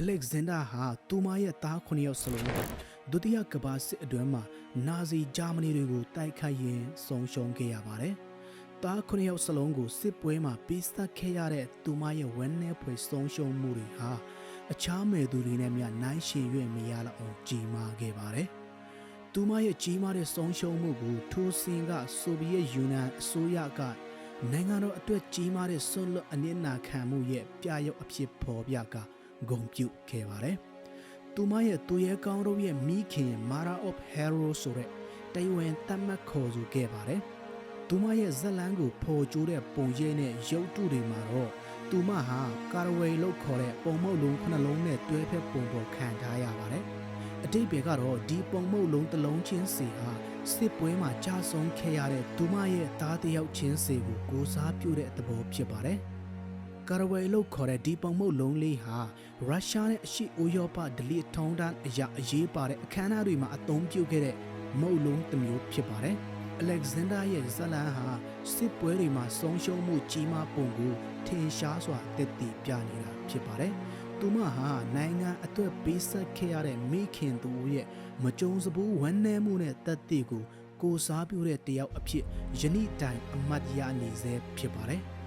Alexander ဟာသူမရဲ့သား9ယောက်စလုံးကိုဒုတိယကမ္ဘာစစ်အတွင်းမှာနာဇီဂျာမနီတွေကိုတိုက်ခိုက်ရင်းဆုံးရှုံးခဲ့ရပါတယ်။သား9ယောက်စလုံးကိုစစ်ပွဲမှာပေးဆက်ခဲ့ရတဲ့သူမရဲ့ဝမ်းနည်းဖွယ်ဆုံးရှုံးမှုတွေဟာအခြားမယ်သူတွေနဲ့မျှနိုင်ရှင်၍မရလောက်အောင်ကြီးမားခဲ့ပါတယ်။သူမရဲ့ကြီးမားတဲ့ဆုံးရှုံးမှုကိုထိုးစင်ကဆိုဗီယက်ယူနီယံအစိုးရကနိုင်ငံတော်အတွက်ကြီးမားတဲ့ဆွလွတ်အနစ်နာခံမှုရဲ့ပြရုပ်အဖြစ်ဖော်ပြကဂုဏ်ပြုခဲ့ပါတယ်။သူမရဲ့သူရဲကောင်းတို့ရဲ့မိခင် Mara of Heroes ဆိုတဲ့တရားဝင်သတ်မှတ်ခေါ်ဆိုခဲ့ပါတယ်။သူမရဲ့ဇက်လန်းကိုဖော်ကျိုးတဲ့ပုံရိပ်နဲ့ရုပ်တုတွေမှာတော့သူမဟာကာရဝေလို့ခေါ်တဲ့ပုံမုတ်လုံး9လုံးနဲ့တွဲဖက်ပုံပေါ်ခံထားရပါတယ်။အတိတ်ဘယ်ကတော့ဒီပုံမုတ်လုံးတစ်လုံးချင်းစီဟာစစ်ပွဲမှာကြာဆုံးခဲ့ရတဲ့သူမရဲ့သားတစ်ယောက်ချင်းစီကိုကိုးစားပြုတဲ့သဘောဖြစ်ပါတယ်။ကာရဝေလို့ခေါ်တဲ့ဒီပုံမုတ်လုံးလေးဟာရုရှားနဲ့အရှေ့ဥရောပဒလီထုံးတန်းအရာအရေးပါတဲ့အခမ်းအနားတွေမှာအသုံးပြုခဲ့တဲ့မုတ်လုံးတစ်မျိုးဖြစ်ပါတယ်။ Alexander ရဲ့ဇလန်ဟာစစ်ပွဲတွေမှာဆုံးရှုံးမှုကြီးမားပုံကိုထင်ရှားစွာသက်သေပြနေတာဖြစ်ပါတယ်။သူမဟာနိုင်ငံအတွက်ပေးဆက်ခဲ့ရတဲ့မိခင်သူရဲ့မကြုံစဘူးဝမ်းနည်းမှုနဲ့သက်သေကိုကိုစားပြုတဲ့တယောက်အဖြစ်ယနေ့တိုင်အမတ်ရနေစေဖြစ်ပါတယ်။